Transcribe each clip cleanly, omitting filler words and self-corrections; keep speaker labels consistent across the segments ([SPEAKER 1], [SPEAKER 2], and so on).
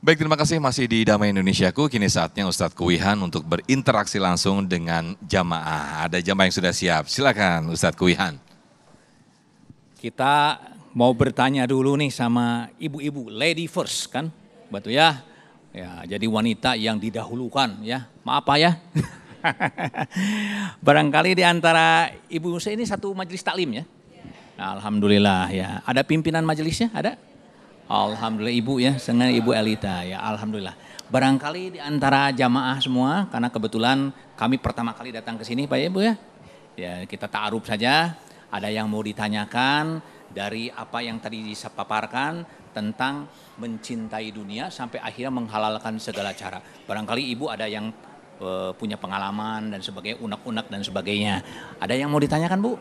[SPEAKER 1] Baik, terima kasih masih di Damai Indonesiaku. Kini saatnya Ustadz Kuwihan untuk berinteraksi langsung dengan jamaah. Ada jamaah yang sudah siap. Silakan Ustadz Kuwihan.
[SPEAKER 2] Kita mau bertanya dulu nih sama ibu-ibu, lady first kan, betul ya? Ya, jadi wanita yang didahulukan ya. Maaf Pak ya. Barangkali di antara ibu saya ini satu majelis taklim ya. Nah, alhamdulillah ya. Ada pimpinan majelisnya? Ada? Alhamdulillah ibu ya, dengan ibu Elita ya, alhamdulillah. Barangkali di antara jamaah semua, karena kebetulan kami pertama kali datang ke sini Pak ya Ibu ya. Ya kita ta'aruf saja, ada yang mau ditanyakan dari apa yang tadi dipaparkan tentang mencintai dunia sampai akhirnya menghalalkan segala cara. Barangkali ibu ada yang punya pengalaman dan sebagainya, unek-unek dan sebagainya. Ada yang mau ditanyakan Bu?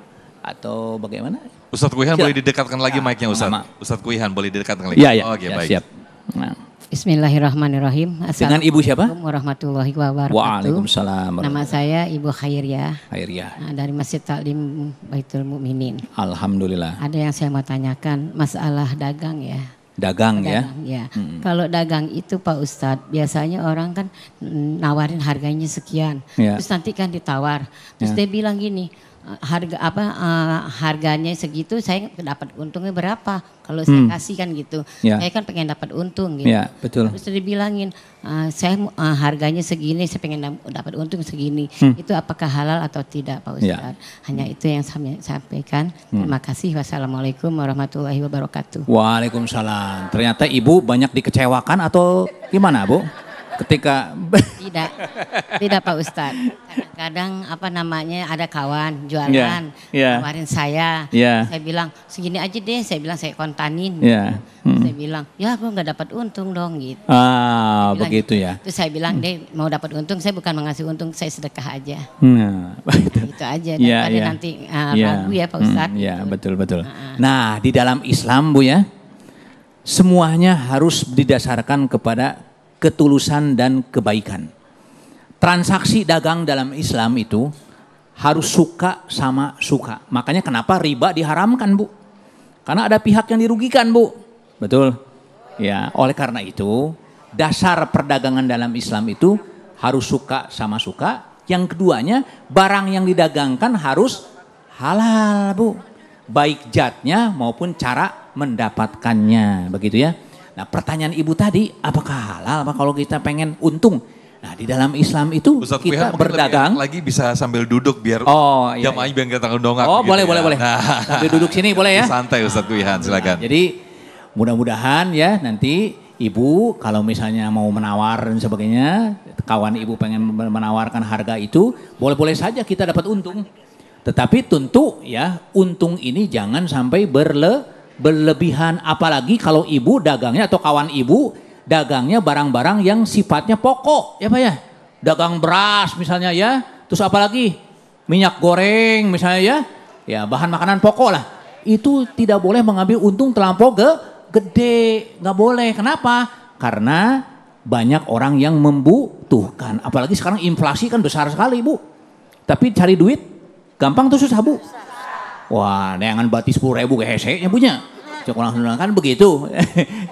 [SPEAKER 2] Atau bagaimana?
[SPEAKER 1] Ustadz Kuwihan boleh didekatkan lagi mic-nya Ustadz. Ustadz Kuwihan boleh didekatkan lagi.
[SPEAKER 2] Iya,
[SPEAKER 1] Oke,
[SPEAKER 2] ya,
[SPEAKER 1] baik.
[SPEAKER 2] Siap. Nah.
[SPEAKER 3] Bismillahirrahmanirrahim.
[SPEAKER 2] Dengan ibu siapa?
[SPEAKER 3] Assalamualaikum warahmatullahi wabarakatuh.
[SPEAKER 2] Waalaikumsalam.
[SPEAKER 3] Nama saya Ibu Khairiyah.
[SPEAKER 2] Khairiyah.
[SPEAKER 3] Dari Masjid Taklim Baitul Mukminin.
[SPEAKER 2] Alhamdulillah.
[SPEAKER 3] Ada yang saya mau tanyakan masalah dagang ya.
[SPEAKER 2] Dagang ya?
[SPEAKER 3] Ya. Kalau dagang itu Pak Ustadz, biasanya orang kan nawarin harganya sekian.
[SPEAKER 2] Ya.
[SPEAKER 3] Terus nanti kan ditawar. Terus dia bilang gini, harganya segitu saya dapat untungnya berapa kalau saya kasih kan gitu. Saya kan pengen dapat untung gitu.
[SPEAKER 2] Ya, betul.
[SPEAKER 3] Terus dibilangin saya harganya segini, saya pengen dapat untung segini. Itu apakah halal atau tidak Pak Ustadz? Hanya itu yang saya sampaikan. Terima kasih. Wassalamualaikum warahmatullahi wabarakatuh.
[SPEAKER 2] Waalaikumsalam. Ternyata ibu banyak dikecewakan atau gimana Bu? Ketika
[SPEAKER 3] tidak Pak Ustadz. Kadang-kadang ada kawan jualan, nawarin saya bilang segini aja deh, saya bilang saya kontanin. Saya bilang ya aku nggak dapat untung dong gitu.
[SPEAKER 2] Begitu ya.
[SPEAKER 3] Terus saya bilang deh mau dapat untung, saya bukan mengasih untung, saya sedekah aja. Itu aja. Daripada nanti ragu ya Pak Ustadz.
[SPEAKER 2] Ya betul. Nah di dalam Islam Bu ya, semuanya harus didasarkan kepada ketulusan dan kebaikan. Transaksi dagang dalam Islam itu harus suka sama suka. Makanya kenapa riba diharamkan Bu? Karena ada pihak yang dirugikan Bu. Betul? Ya, oleh karena itu dasar perdagangan dalam Islam itu harus suka sama suka. Yang keduanya barang yang didagangkan harus halal Bu. Baik zatnya maupun cara mendapatkannya. Begitu ya. Nah pertanyaan ibu tadi, apakah halal kalau kita pengen untung? Nah di dalam Islam itu
[SPEAKER 1] Ustadz
[SPEAKER 2] kita
[SPEAKER 1] Kuwihan
[SPEAKER 2] berdagang.
[SPEAKER 1] lagi bisa sambil duduk biar jamaahnya biar kita dongak.
[SPEAKER 2] Boleh.
[SPEAKER 1] Nah,
[SPEAKER 2] sambil duduk sini boleh ya?
[SPEAKER 1] Santai Ustadz Kuwihan, silakan.
[SPEAKER 2] Jadi mudah-mudahan ya nanti ibu kalau misalnya mau menawar dan sebagainya, kawan ibu pengen menawarkan harga itu, boleh-boleh saja kita dapat untung. Tetapi tentu ya untung ini jangan sampai berlebihan, apalagi kalau ibu dagangnya atau kawan ibu dagangnya barang-barang yang sifatnya pokok ya Pak ya, dagang beras misalnya ya, terus apalagi minyak goreng misalnya ya bahan makanan pokok lah, itu tidak boleh mengambil untung terlampau gede, nggak boleh. Kenapa? Karena banyak orang yang membutuhkan, apalagi sekarang inflasi kan besar sekali Bu, tapi cari duit gampang tuh susah Bu. Wah, neangan bati 10.000 ke heseknya punya. Cukup kan begitu.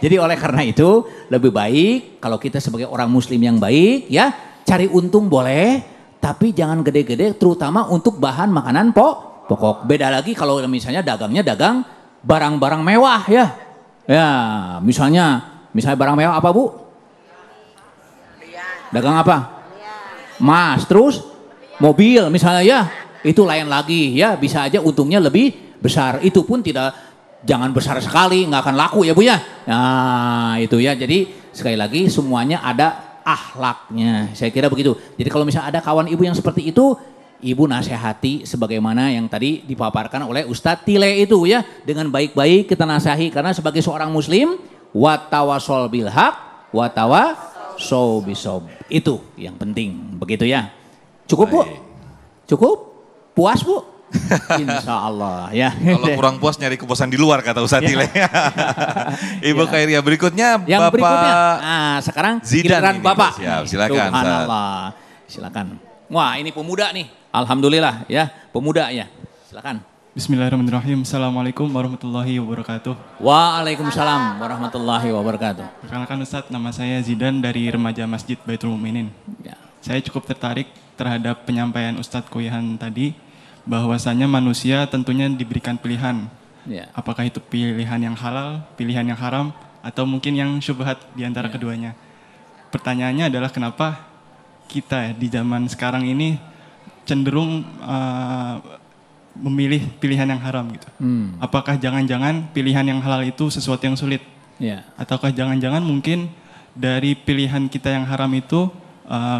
[SPEAKER 2] Jadi oleh karena itu lebih baik kalau kita sebagai orang muslim yang baik ya, cari untung boleh, tapi jangan gede-gede terutama untuk bahan makanan pokok. Beda lagi kalau misalnya dagangnya dagang barang-barang mewah ya. Ya, misalnya barang mewah apa Bu? Dagang apa? Emas, terus mobil misalnya ya. Itu lain lagi ya, bisa aja untungnya lebih besar. Itu pun jangan besar sekali, nggak akan laku ya Bu ya. Nah itu ya, jadi sekali lagi semuanya ada akhlaknya. Saya kira begitu. Jadi kalau misalnya ada kawan ibu yang seperti itu, ibu nasihati sebagaimana yang tadi dipaparkan oleh Ustadz Tile itu ya. Dengan baik-baik kita nasihi, karena sebagai seorang muslim, watawasol bilhaq, watawasol bisob. Itu yang penting, begitu ya. Cukup Bu? Cukup? Puas Bu? Insya Allah ya.
[SPEAKER 1] Kalau kurang puas nyari kepuasan di luar kata Ustadz Tile. Ibu Khairiyah berikutnya
[SPEAKER 2] yang
[SPEAKER 1] Bapak
[SPEAKER 2] berikutnya. Nah sekarang giliran Bapak.
[SPEAKER 1] Siap, silakan.
[SPEAKER 2] Subhanallah. Silakan. Wah ini pemuda nih. Alhamdulillah ya pemuda ya. Silakan.
[SPEAKER 4] Bismillahirrahmanirrahim. Assalamualaikum warahmatullahi wabarakatuh.
[SPEAKER 2] Waalaikumsalam warahmatullahi wabarakatuh.
[SPEAKER 4] Perkenalkan Ustadz, nama saya Zidan dari Remaja Masjid Baitul Mukminin. Ya. Saya cukup tertarik terhadap penyampaian Ustadz Kuwihan tadi, bahwasanya manusia tentunya diberikan pilihan. Ya. Apakah itu pilihan yang halal, pilihan yang haram, atau mungkin yang syubhat di antara keduanya. Pertanyaannya adalah kenapa kita di zaman sekarang ini cenderung memilih pilihan yang haram gitu. Apakah jangan-jangan pilihan yang halal itu sesuatu yang sulit? Yeah. Ataukah jangan-jangan mungkin dari pilihan kita yang haram itu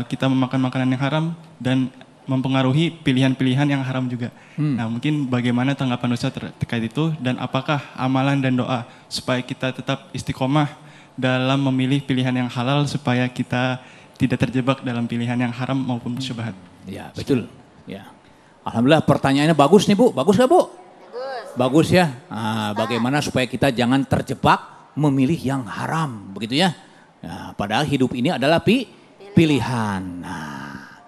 [SPEAKER 4] kita memakan makanan yang haram dan mempengaruhi pilihan-pilihan yang haram juga. Nah, mungkin bagaimana tanggapan Ustaz terkait itu, dan apakah amalan dan doa supaya kita tetap istiqomah dalam memilih pilihan yang halal supaya kita tidak terjebak dalam pilihan yang haram maupun syubhat?
[SPEAKER 2] Ya, betul. Ya. Alhamdulillah pertanyaannya bagus nih Bu. Bagus gak Bu? Bagus. Bagus ya. Nah, bagaimana supaya kita jangan terjebak memilih yang haram, begitu ya. Nah, padahal hidup ini adalah pilihan. Nah,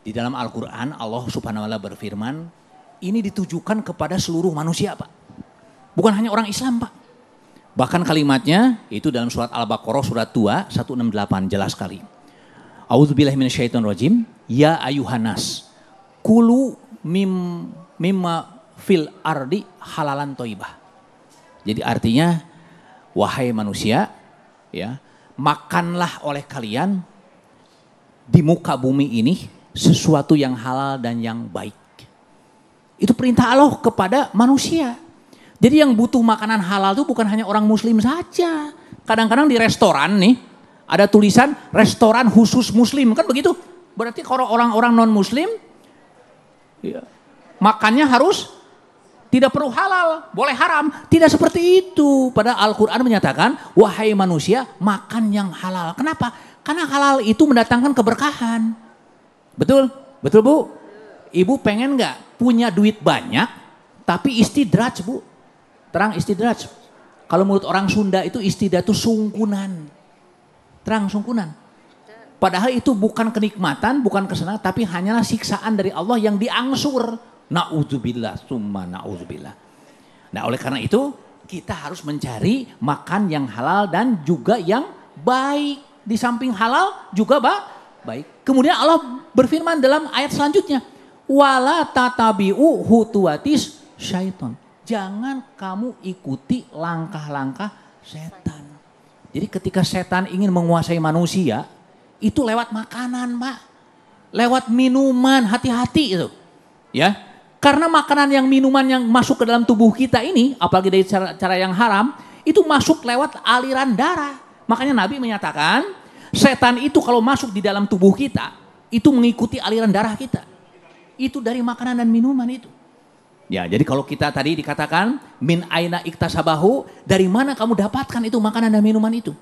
[SPEAKER 2] di dalam Al-Quran Allah Subhanahu wa Ta'ala berfirman, ini ditujukan kepada seluruh manusia Pak. Bukan hanya orang Islam Pak. Bahkan kalimatnya itu dalam surat Al-Baqarah surat 2 168 jelas sekali. A'udzubillahi minasyaitonirrajim. Ya ayuhanas kulu mimma fil ardi halalan toibah. Jadi artinya, wahai manusia, ya, makanlah oleh kalian di muka bumi ini sesuatu yang halal dan yang baik. Itu perintah Allah kepada manusia. Jadi yang butuh makanan halal itu bukan hanya orang muslim saja. Kadang-kadang di restoran nih, ada tulisan restoran khusus muslim, kan begitu? Berarti kalau orang-orang non muslim, ya, makannya harus tidak perlu halal, boleh haram. Tidak seperti itu. Padahal Al-Quran menyatakan, wahai manusia, makan yang halal. Kenapa? Karena halal itu mendatangkan keberkahan. Betul? Betul Bu? Ibu pengen gak punya duit banyak, tapi istidraj Bu? Terang istidraj. Kalau menurut orang Sunda itu istidraj itu sungkunan. Terang sungkunan. Padahal itu bukan kenikmatan, bukan kesenangan, tapi hanyalah siksaan dari Allah yang diangsur. Na'udzubillah, summa na'udzubillah. Nah oleh karena itu kita harus mencari makan yang halal dan juga yang baik. Di samping halal juga baik. Kemudian Allah berfirman dalam ayat selanjutnya. Wala tatabi'u hutuwatis syaiton. Jangan kamu ikuti langkah-langkah setan. Jadi ketika setan ingin menguasai manusia, itu lewat makanan Pak, lewat minuman, hati-hati itu, ya. Karena makanan yang minuman yang masuk ke dalam tubuh kita ini, apalagi dari cara yang haram, itu masuk lewat aliran darah. Makanya Nabi menyatakan, setan itu kalau masuk di dalam tubuh kita, itu mengikuti aliran darah kita. Itu dari makanan dan minuman itu. Ya, jadi kalau kita tadi dikatakan, min aina iktasabahu, dari mana kamu dapatkan itu makanan dan minuman itu?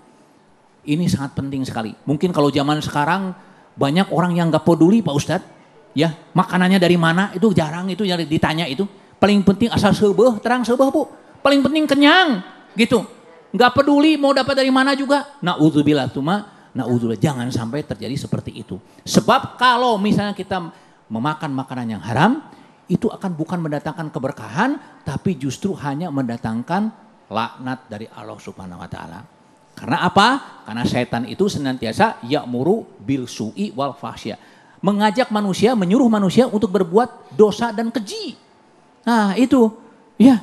[SPEAKER 2] Ini sangat penting sekali. Mungkin kalau zaman sekarang banyak orang yang gak peduli Pak Ustadz. Ya, makanannya dari mana itu jarang itu yang ditanya itu. Paling penting asal sebeh, terang sebeh Bu. Paling penting kenyang gitu. Gak peduli mau dapat dari mana juga. Na'udzubillah, na'udzubillah. Jangan sampai terjadi seperti itu. Sebab kalau misalnya kita memakan makanan yang haram, itu akan bukan mendatangkan keberkahan, tapi justru hanya mendatangkan laknat dari Allah Subhanahu wa Ta'ala. Karena apa? Karena setan itu senantiasa ya'muru bil su'i wal fahsya. Mengajak manusia, menyuruh manusia untuk berbuat dosa dan keji. Nah itu, ya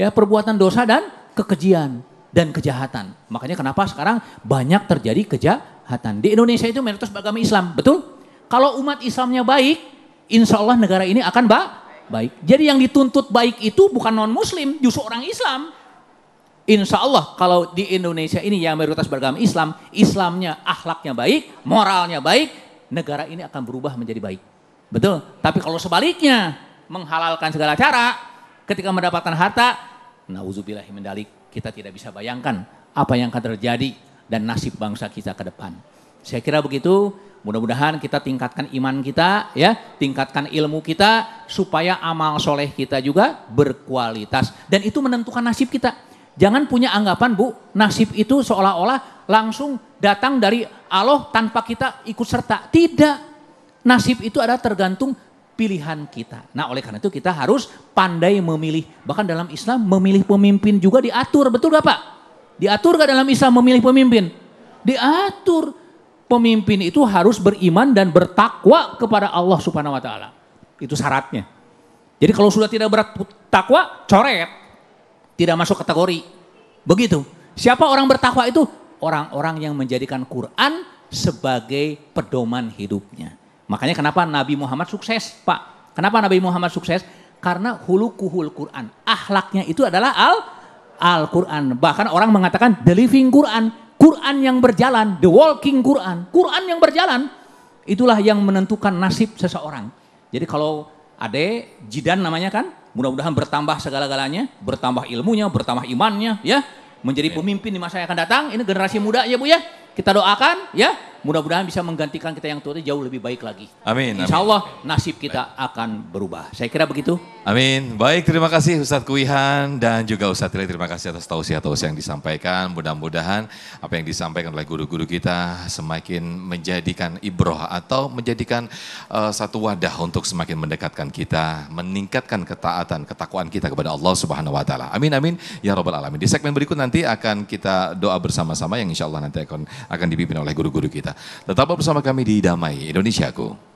[SPEAKER 2] perbuatan dosa dan kekejian dan kejahatan. Makanya kenapa sekarang banyak terjadi kejahatan. Di Indonesia itu mayoritas beragama Islam, betul? Kalau umat Islamnya baik, insya Allah negara ini akan baik. Jadi yang dituntut baik itu bukan non muslim, justru orang Islam. Insya Allah kalau di Indonesia ini yang mayoritas beragama Islam, Islamnya akhlaknya baik, moralnya baik, negara ini akan berubah menjadi baik. Betul? Tapi kalau sebaliknya, menghalalkan segala cara, ketika mendapatkan harta, na'udzubillahi min dzalik, kita tidak bisa bayangkan apa yang akan terjadi dan nasib bangsa kita ke depan. Saya kira begitu, mudah-mudahan kita tingkatkan iman kita, ya, tingkatkan ilmu kita, supaya amal soleh kita juga berkualitas. Dan itu menentukan nasib kita. Jangan punya anggapan Bu, nasib itu seolah-olah langsung datang dari Allah tanpa kita ikut serta. Tidak. Nasib itu adalah tergantung pilihan kita. Nah oleh karena itu kita harus pandai memilih. Bahkan dalam Islam memilih pemimpin juga diatur. Betul gak Pak? Diatur gak dalam Islam memilih pemimpin? Diatur. Pemimpin itu harus beriman dan bertakwa kepada Allah Subhanahu wa taala. Itu syaratnya. Jadi kalau sudah tidak bertakwa, coret. Tidak masuk kategori. Begitu. Siapa orang bertakwa itu? Orang-orang yang menjadikan Quran sebagai pedoman hidupnya. Makanya kenapa Nabi Muhammad sukses, Pak? Kenapa Nabi Muhammad sukses? Karena hulukuhul Quran. Akhlaknya itu adalah Al-Quran. Bahkan orang mengatakan the living Quran. Quran yang berjalan, the walking Quran. Quran yang berjalan. Itulah yang menentukan nasib seseorang. Jadi kalau Ade Jidan namanya kan, mudah-mudahan bertambah segala-galanya, bertambah ilmunya, bertambah imannya, ya, menjadi pemimpin di masa yang akan datang. Ini generasi muda ya Bu ya, kita doakan ya, mudah-mudahan bisa menggantikan kita yang tua itu jauh lebih baik lagi.
[SPEAKER 1] Amin.
[SPEAKER 2] Insya Allah nasib kita akan berubah. Saya kira begitu.
[SPEAKER 1] Amin. Baik, terima kasih Ustadz Kuwihan dan juga Ustadz Tili. Terima kasih atas tausiah-tausiah yang disampaikan. Mudah-mudahan apa yang disampaikan oleh guru-guru kita semakin menjadikan ibroh atau menjadikan satu wadah untuk semakin mendekatkan kita, meningkatkan ketaatan, ketakwaan kita kepada Allah Subhanahu wa taala. Amin amin ya rabbal alamin. Di segmen berikut nanti akan kita doa bersama-sama yang insya Allah nanti akan dipimpin oleh guru-guru kita. Tetaplah bersama kami di Damai Indonesiaku.